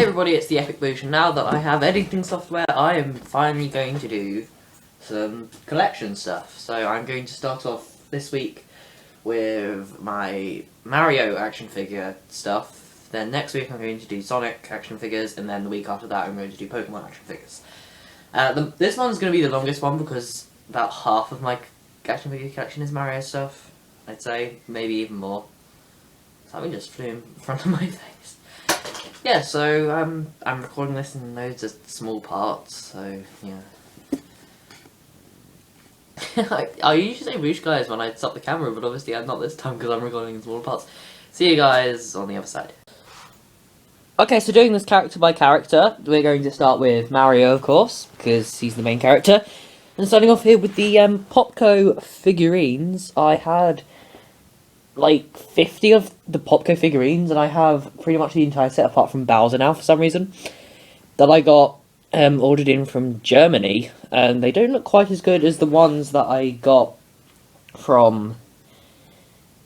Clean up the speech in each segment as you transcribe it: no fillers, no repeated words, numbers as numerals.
Hey everybody, it's the Epic Version. Now that I have editing software, I am finally going to do some collection stuff. So I'm going to start off this week with my Mario action figure stuff. Then next week I'm going to do Sonic action figures, and then the week after that I'm going to do Pokemon action figures. This one's going to be the longest one because about half of my action figure collection is Mario stuff. I'd say, maybe even more. Something just flew in front of my face. Yeah, so I'm recording this in loads of small parts, so yeah. I usually say whoosh guys when I stop the camera, but obviously I'm not this time because I'm recording in small parts. See you guys on the other side. Okay, so doing this character by character, we're going to start with Mario, of course, because he's the main character. And starting off here with the Popco figurines, I had like 50 of the Popco figurines, and I have pretty much the entire set apart from Bowser now for some reason, that I got ordered in from Germany, and they don't look quite as good as the ones that I got from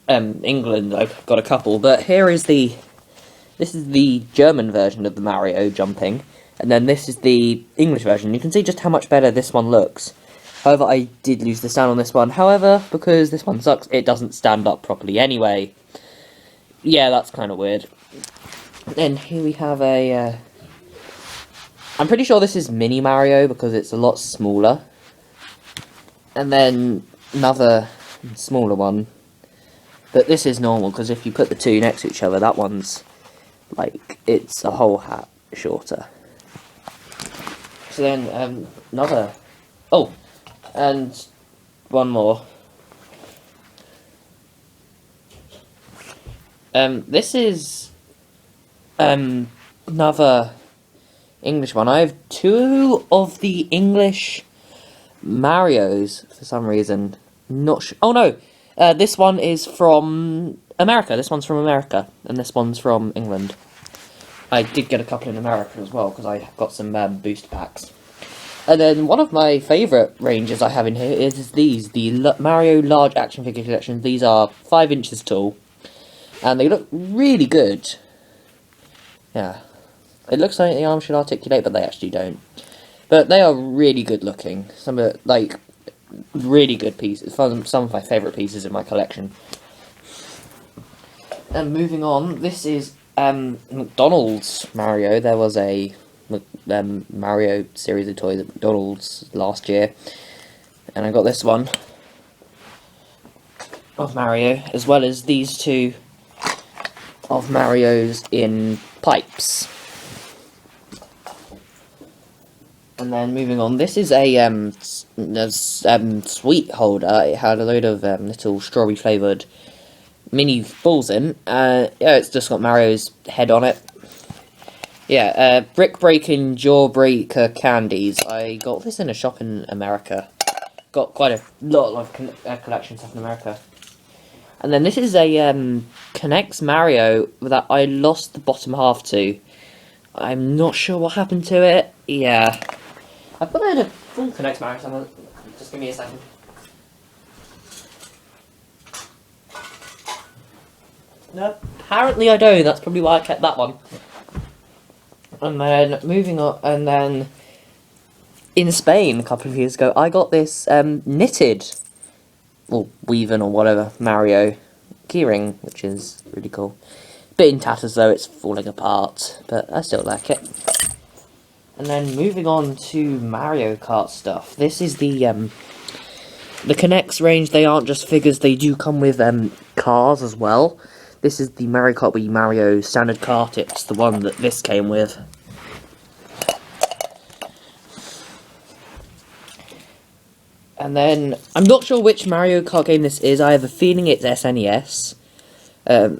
England. I've got a couple, but here is this is the German version of the Mario jumping, and then this is the English version. You can see just how much better this one looks. However, I did lose the stand on this one. However, because this one sucks, it doesn't stand up properly anyway. Yeah, that's kind of weird. Then here we have a... I'm pretty sure this is Mini Mario because it's a lot smaller. And then another smaller one. But this is normal because if you put the two next to each other, that one's like, it's a whole hat shorter. So then another... Oh! And one more. This is another English one. I have two of the English Marios for some reason. Not sure. Oh no, this one is from America. This one's from America, and this one's from England. I did get a couple in America as well because I got some booster packs. And then one of my favourite ranges I have in here is these, the Mario Large Action Figure Collection. These are 5 inches tall, and they look really good. Yeah, it looks like the arms should articulate, but they actually don't. But they are really good looking. Some of like really good pieces. Some of my favourite pieces in my collection. And moving on, this is McDonald's Mario. There was a Mario series of toys at McDonald's last year, and I got this one of Mario, as well as these two of Mario's in pipes. And then moving on, this is a sweet holder. It had a load of little strawberry flavoured mini balls in. Yeah, it's just got Mario's head on it. Yeah, brick breaking jawbreaker candies. I got this in a shop in America. Got quite a lot of collection stuff in America. And then this is a K'NEX Mario that I lost the bottom half to. I'm not sure what happened to it. Yeah, I've got a full K'NEX Mario somewhere. Just give me a second. No, apparently I don't. That's probably why I kept that one. And then, moving on, and then, in Spain, a couple of years ago, I got this, knitted, or weaving, or whatever, Mario keyring, which is really cool. Bit in tatters, though, it's falling apart, but I still like it. And then, moving on to Mario Kart stuff, this is the K'NEX range. They aren't just figures, they do come with, cars as well. This is the Mario Kart Wii Mario standard kart. It's the one that this came with. And then, I'm not sure which Mario Kart game this is. I have a feeling it's SNES.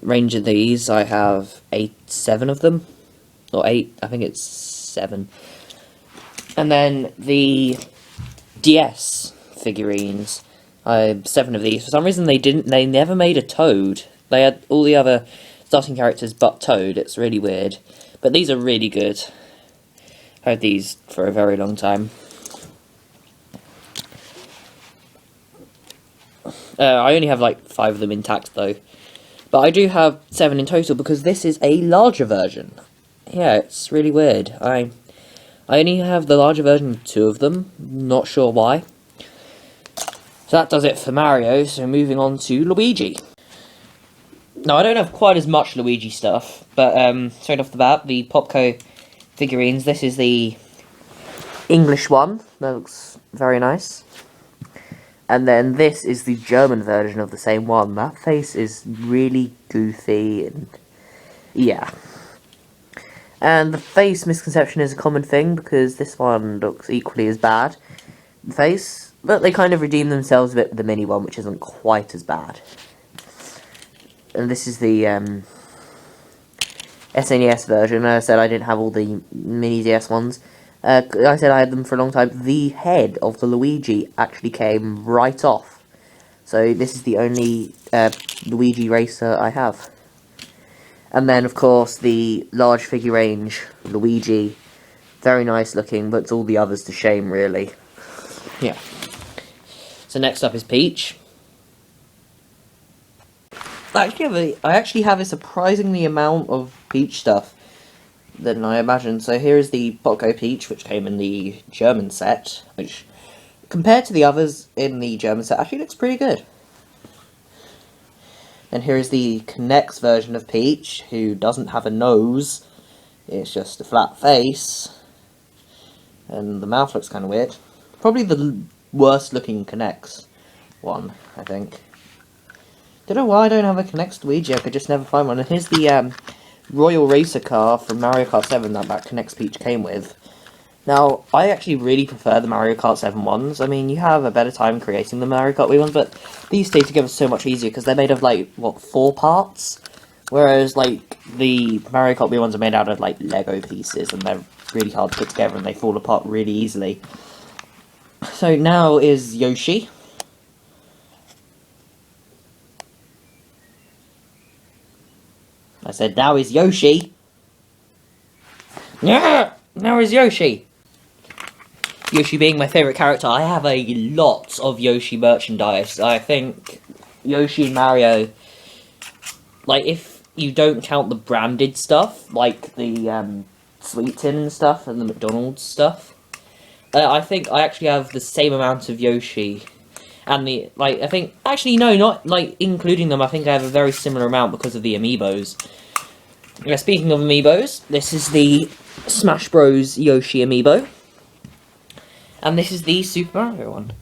Range of these, I have 7 of them. Or 8, I think it's 7. And then the DS figurines. I have 7 of these. For some reason they never made a Toad. They had all the other starting characters but Toad. It's really weird. But these are really good. I had these for a very long time. I only have like 5 of them intact though. But I do have 7 in total because this is a larger version. yeah, it's really weird. I only have the larger version of 2 of them, not sure why. So that does it for Mario, so moving on to Luigi. Now, I don't have quite as much Luigi stuff, but straight off the bat, the Popco figurines, this is the English one, that looks very nice. And then this is the German version of the same one. That face is really goofy, and yeah. And the face misconception is a common thing, because this one looks equally as bad, the face, but they kind of redeem themselves a bit with the mini one, which isn't quite as bad. And this is the SNES version. I said I didn't have all the mini DS ones. I said I had them for a long time. The head of the Luigi actually came right off. So this is the only Luigi racer I have. And then, of course, the large figure range Luigi. Very nice looking, but all the others to shame, really. Yeah. So next up is Peach. I actually have a surprisingly amount of Peach stuff than I imagined. So here is the Popco Peach, which came in the German set, which, compared to the others in the German set, actually looks pretty good. And here is the K'NEX version of Peach, who doesn't have a nose, it's just a flat face, and the mouth looks kind of weird. Probably the worst looking K'NEX one, I think. Don't know why I don't have a K'NEX Luigi, I could just never find one. And here's the Royal Racer car from Mario Kart 7 that K'NEX Peach came with. Now, I actually really prefer the Mario Kart 7 ones. I mean, you have a better time creating the Mario Kart Wii ones, but these stay together so much easier, because they're made of, like, what, 4 parts? Whereas, like, the Mario Kart Wii ones are made out of, like, Lego pieces, and they're really hard to put together, and they fall apart really easily. So now is Yoshi. I said, now is Yoshi. Yeah, now is Yoshi. Yoshi being my favourite character, I have a lot of Yoshi merchandise. I think Yoshi and Mario, like, if you don't count the branded stuff, like the Sweet Tin and stuff, and the McDonald's stuff, I think I actually have the same amount of Yoshi. And the, like, I think, actually, no, not, like, including them, I think I have a very similar amount because of the Amiibos. Yeah, speaking of Amiibos, this is the Smash Bros. Yoshi Amiibo. And this is the Super Mario one.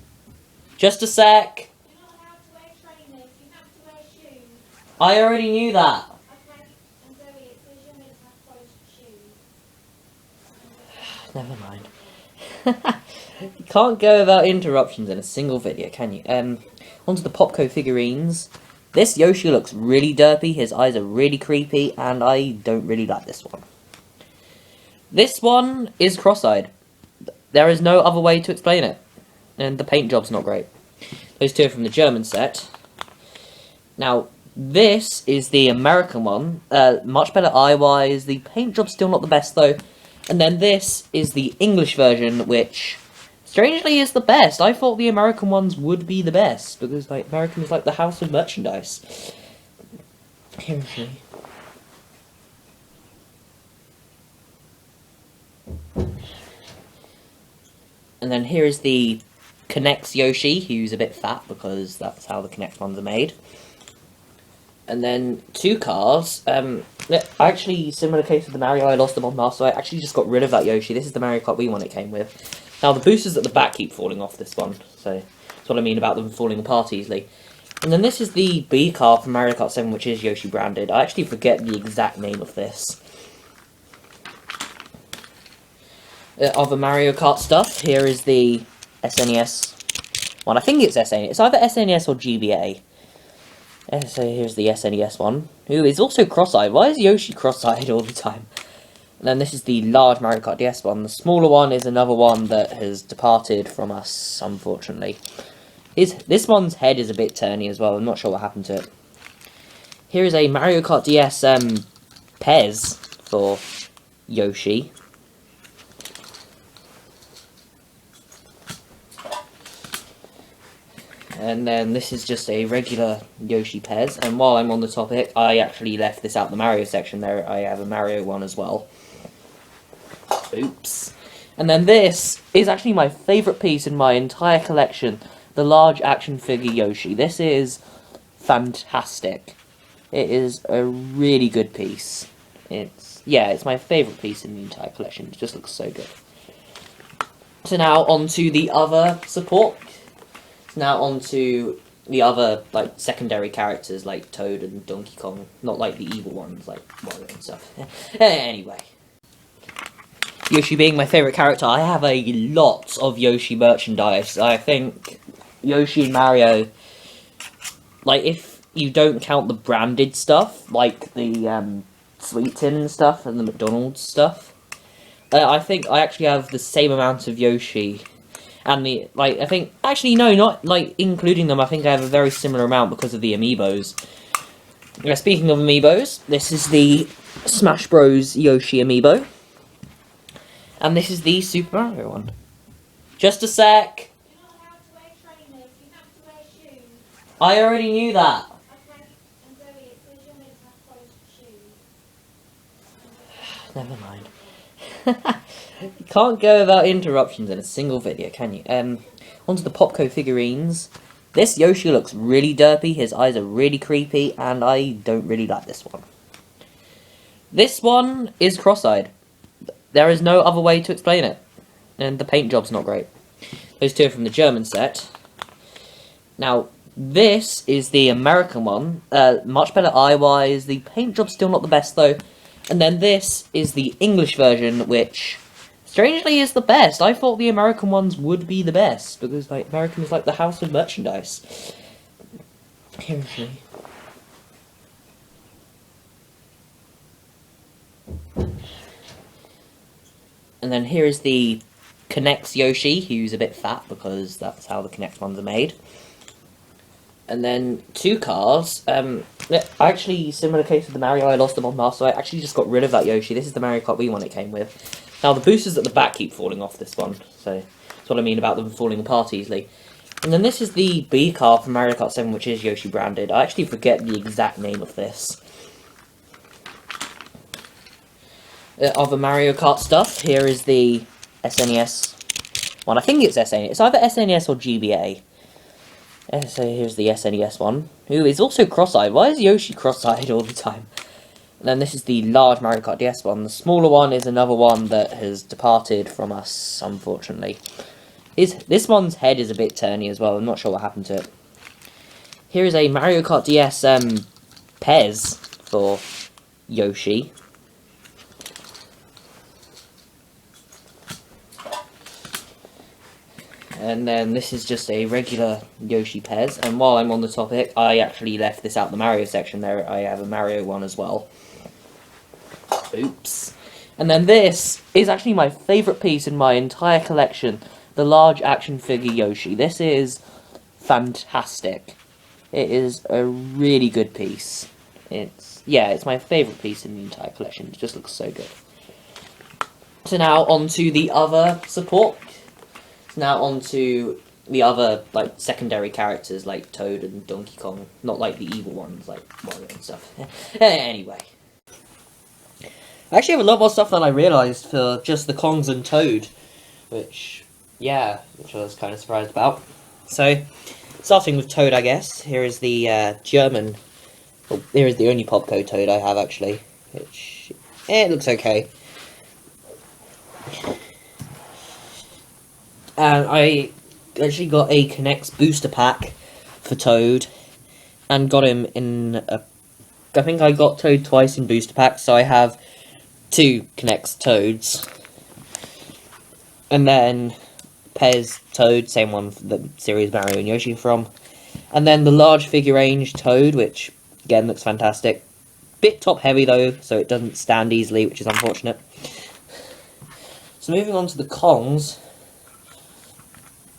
Just a sec. You're not allowed to wear trainers, you have to wear shoes. I already knew that. Okay, and Zoe, it says you're meant to have closed shoes. Never mind. You can't go without interruptions in a single video, can you? Onto the Popco figurines. This Yoshi looks really derpy, his eyes are really creepy, and I don't really like this one. This one is cross-eyed. There is no other way to explain it. And the paint job's not great. Those two are from the German set. Now, this is the American one. Much better eye-wise. The paint job's still not the best, though. And then this is the English version, which, strangely, is the best. I thought the American ones would be the best, because, like, American is like the house of merchandise. Here is she. And then here is the K'NEX Yoshi, who's a bit fat, because that's how the K'NEX ones are made. And then 2 cars. Actually, similar case with the Mario, I lost them on Master, so I actually just got rid of that Yoshi. This is the Mario Kart Wii one it came with. Now, the boosters at the back keep falling off this one, so that's what I mean about them falling apart easily. And then this is the B car from Mario Kart 7, which is Yoshi branded. I actually forget the exact name of this. Other Mario Kart stuff, here is the SNES one. I think it's SNES. It's either SNES or GBA. So here's the SNES one, who is also cross-eyed. Why is Yoshi cross-eyed all the time? And then this is the large Mario Kart DS one. The smaller one is another one that has departed from us, unfortunately. This one's head is a bit turny as well. I'm not sure what happened to it. Here is a Mario Kart DS Pez for Yoshi. And then this is just a regular Yoshi Pez. And while I'm on the topic, I actually left this out the Mario section there. I have a Mario one as well. Oops. And then this is actually my favourite piece in my entire collection. The large action figure Yoshi. This is fantastic. It is a really good piece. It's my favourite piece in the entire collection. It just looks so good. So now on to the other support. Now on to the other, like, secondary characters, like Toad and Donkey Kong. Not like the evil ones, like Mario and stuff. Anyway. Yoshi being my favourite character, I have a lot of Yoshi merchandise. I think Yoshi and Mario, like, if you don't count the branded stuff, like the Sweet Tin and stuff, and the McDonald's stuff, I think I actually have the same amount of Yoshi. And not, like, including them, I think I have a very similar amount because of the amiibos. Speaking of amiibos, this is the Smash Bros. Yoshi amiibo. And this is the Super Mario one. Just a sec! You're not allowed to wear trainers, you have to wear shoes. I already knew that! Okay, and Zoe, it says you're meant to have polished shoes. Never mind. You can't go without interruptions in a single video, can you? Onto the Popco figurines. This Yoshi looks really derpy, his eyes are really creepy, and I don't really like this one. This one is cross-eyed. There is no other way to explain it. And the paint job's not great. Those two are from the German set. Now, this is the American one. Much better eye-wise. The paint job's still not the best, though. And then this is the English version, which, strangely, is the best. I thought the American ones would be the best, because, like, American is like the house of merchandise. Here's me. And then here is the K'NEX Yoshi, who's a bit fat, because that's how the K'NEX ones are made. And then two cars. Actually, similar case with the Mario, I lost them on Master, so I actually just got rid of that Yoshi. This is the Mario Kart Wii one it came with. Now, the boosters at the back keep falling off this one, so that's what I mean about them falling apart easily. And then this is the B car from Mario Kart 7, which is Yoshi branded. I actually forget the exact name of this. Other Mario Kart stuff, here is the SNES one. I think it's SNES. It's either SNES or GBA. So here's the SNES one, who is also cross-eyed. Why is Yoshi cross-eyed all the time? And then this is the large Mario Kart DS one. The smaller one is another one that has departed from us, unfortunately. This one's head is a bit turny as well. I'm not sure what happened to it. Here is a Mario Kart DS Pez for Yoshi. And then this is just a regular Yoshi Pez. And while I'm on the topic, I actually left this out the Mario section there. I have a Mario one as well. Oops. And then this is actually my favourite piece in my entire collection. The large action figure Yoshi. This is fantastic. It is a really good piece. It's my favourite piece in the entire collection. It just looks so good. So now on to the other support. Now on to the other, like, secondary characters, like Toad and Donkey Kong. Not like the evil ones, like Mario and stuff. Anyway. I actually have a lot more stuff than I realised for just the Kongs and Toad. Which I was kind of surprised about. So, starting with Toad, I guess. Here is the German... Well, here is the only Popco Toad I have, actually. Which... it looks okay. And I actually got a K'NEX booster pack for Toad, and got him in a... I think I got Toad twice in booster packs, so I have two K'NEX Toads. And then Pez Toad, same one for the series Mario and Yoshi from. And then the large figure range Toad, which, again, looks fantastic. Bit top heavy, though, so it doesn't stand easily, which is unfortunate. So moving on to the Kongs...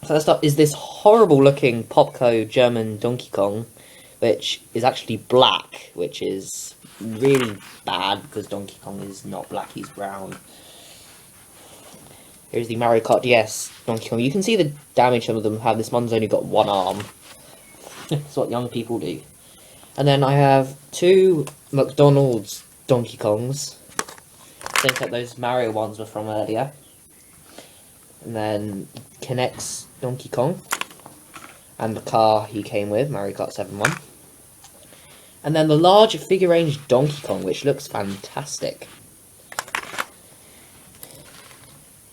First up is this horrible looking Popco German Donkey Kong, which is actually black, which is really bad because Donkey Kong is not black, he's brown. Here's the Mario Kart DS Donkey Kong. You can see the damage some of them have. This one's only got one arm. That's what young people do. And then I have 2 McDonald's Donkey Kongs. I think that those Mario ones were from earlier. And then Kinect's Donkey Kong. And the car he came with, Mario Kart 7 one. And then the large figure-range Donkey Kong, which looks fantastic.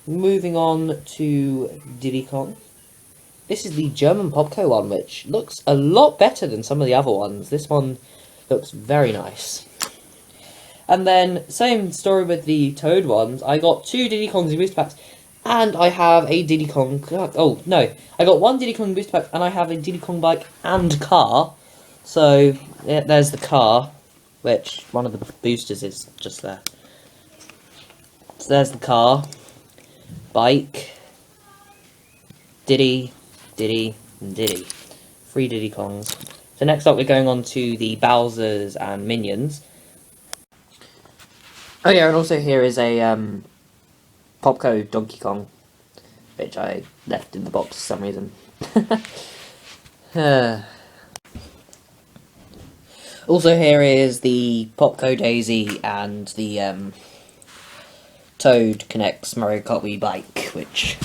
Moving on to Diddy Kong. This is the German Popco one, which looks a lot better than some of the other ones. This one looks very nice. And then, same story with the Toad ones. I got 2 Diddy Kongs in booster packs, and I have a Diddy Kong... Oh, no. I got 1 Diddy Kong booster pack, and I have a Diddy Kong bike and car. So, yeah, there's the car, which one of the boosters is just there. So there's the car, bike, Diddy, and Diddy. 3 Diddy Kongs. So next up we're going on to the Bowsers and Minions. Oh yeah, and also here is a Popco Donkey Kong, which I left in the box for some reason. Also here is the Popco Daisy and the Toad Connects Mario Kart Wii bike, which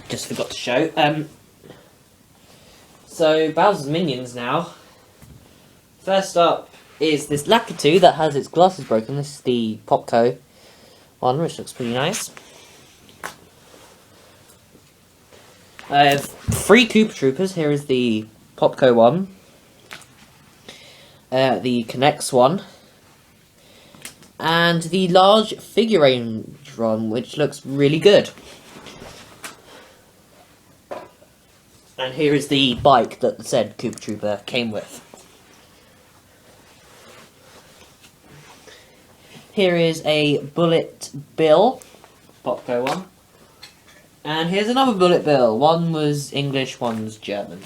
just forgot to show. So Bowser's Minions now. First up is this Lakitu that has its glasses broken. This is the Popco one, which looks pretty nice. I have 3 Koopa Troopers. Here is the Popco one, the Connects one, and the large figurine one, which looks really good. And here is the bike that the said Koopa Trooper came with. Here is a Bullet Bill, Popco one. And here's another Bullet Bill. One was English, one's German.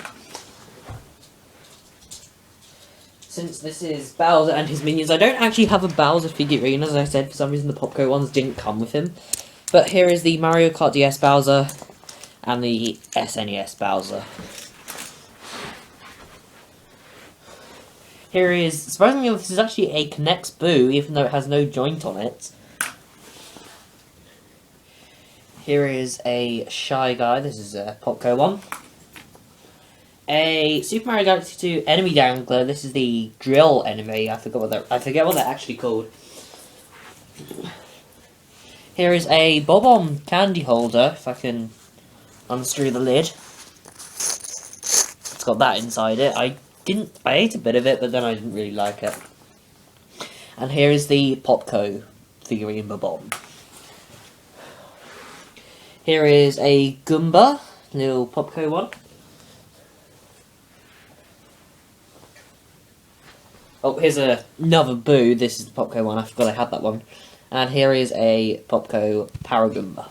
Since this is Bowser and his minions, I don't actually have a Bowser figurine. As I said, for some reason the Popco ones didn't come with him. But here is the Mario Kart DS Bowser and the SNES Bowser. Here is, surprisingly, this is actually a Connects Boo, even though it has no joint on it. Here is a Shy Guy, this is a Popco one. A Super Mario Galaxy 2 enemy dangler, this is the drill enemy, I forget what they're actually called. Here is a Bob-omb candy holder, if I can unscrew the lid. It's got that inside it. I ate a bit of it, but then I didn't really like it. And here is the Popco figurine Bob-omb. Here is a Goomba, little Popco one. Oh, here's another Boo. This is the Popco one. I forgot I had that one. And here is a Popco Paragoomba.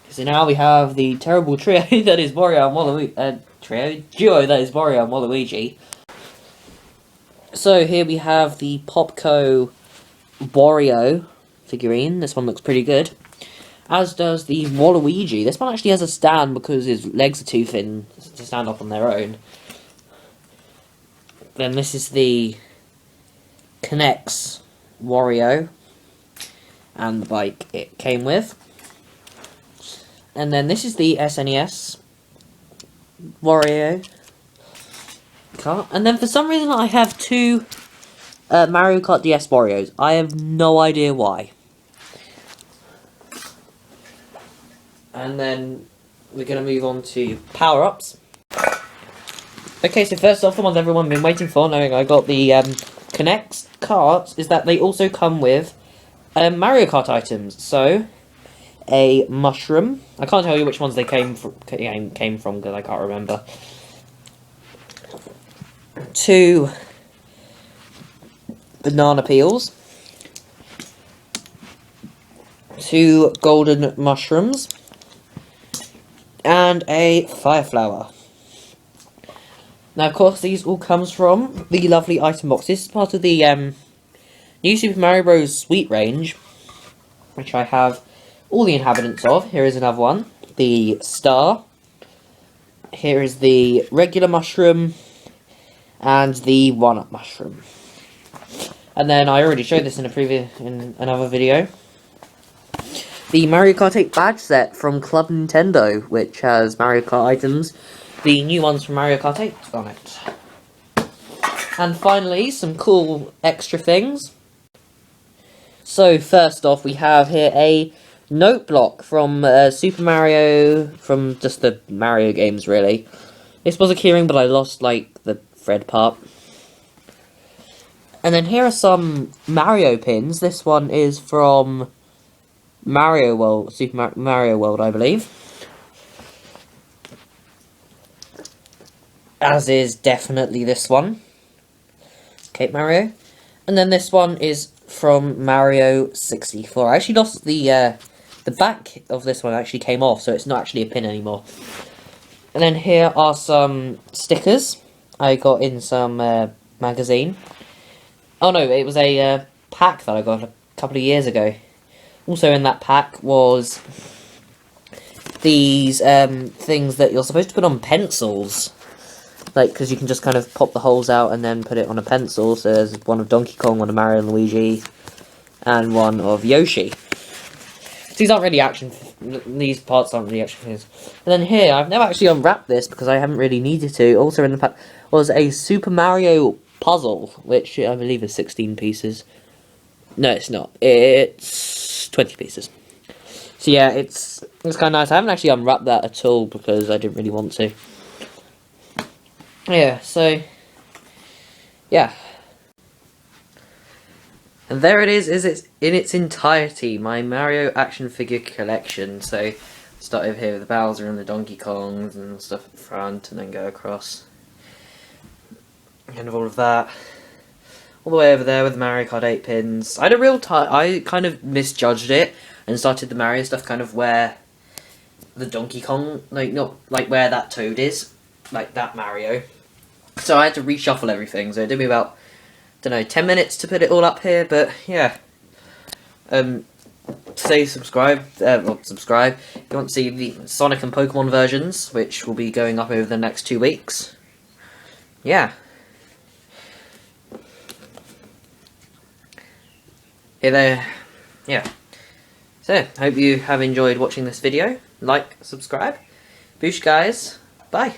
So now we have the terrible trio that is Wario and Waluigi. Duo that is Wario and Waluigi. So here we have the Popco Wario figurine. This one looks pretty good. As does the Waluigi. This one actually has a stand because his legs are too thin to stand up on their own. Then this is the Connects Wario and the bike it came with. And then this is the SNES Wario Kart. And then for some reason I have 2 Mario Kart DS Warios. I have no idea why. And then we're going to move on to power-ups. Okay, so first off, the ones everyone's been waiting for, knowing I got the Connects carts, is that they also come with Mario Kart items. So, a mushroom. I can't tell you which ones they came from because I can't remember. 2 banana peels. 2 golden mushrooms. And a fire flower. Now, of course, these all comes from the lovely item box. This is part of the new Super Mario Bros. Sweet range, which I have all the inhabitants of. Here is another one. the star. Here is the regular mushroom and the 1-up mushroom. And then I already showed this in another video. The Mario Kart 8 badge set from Club Nintendo, which has Mario Kart items, the new ones from Mario Kart 8 on it. And finally, some cool extra things. So first off, we have here a note block from Super Mario, from just the Mario games really. This was a keyring, but I lost like the thread part. And then here are some Mario pins. This one is from Mario World, Mario World, I believe. As is definitely this one, Cape Mario. And then this one is from Mario 64. I actually lost the back of this one actually came off, so it's not actually a pin anymore. And then here are some stickers I got in some magazine. Oh no, it was a pack that I got a couple of years ago. Also in that pack was these things that you're supposed to put on pencils. Like, because you can just kind of pop the holes out and then put it on a pencil. So there's one of Donkey Kong, one of Mario and Luigi, and one of Yoshi. These aren't really these parts aren't really action figures. And then here, I've never actually unwrapped this because I haven't really needed to. Also in the pack was a Super Mario puzzle, which I believe is 16 pieces. No, it's not. It's 20 pieces. So yeah, it's kind of nice. I haven't actually unwrapped that at all because I didn't really want to. Yeah, so yeah. And there it is in its entirety, my Mario action figure collection. So start over here with the Bowser and the Donkey Kongs and stuff at the front, and then go across. Kind of all of that. All the way over there with the Mario Kart 8 pins. I had a real I kind of misjudged it and started the Mario stuff kind of where the Donkey Kong, like, not like where that Toad is, like that Mario. So I had to reshuffle everything, so it took me about, don't know, 10 minutes to put it all up here, but yeah. Say subscribe, not subscribe, if you want to see the Sonic and Pokemon versions, which will be going up over the next 2 weeks. Yeah. Hey there. Yeah. So, hope you have enjoyed watching this video. Like, subscribe. Boosh guys. Bye.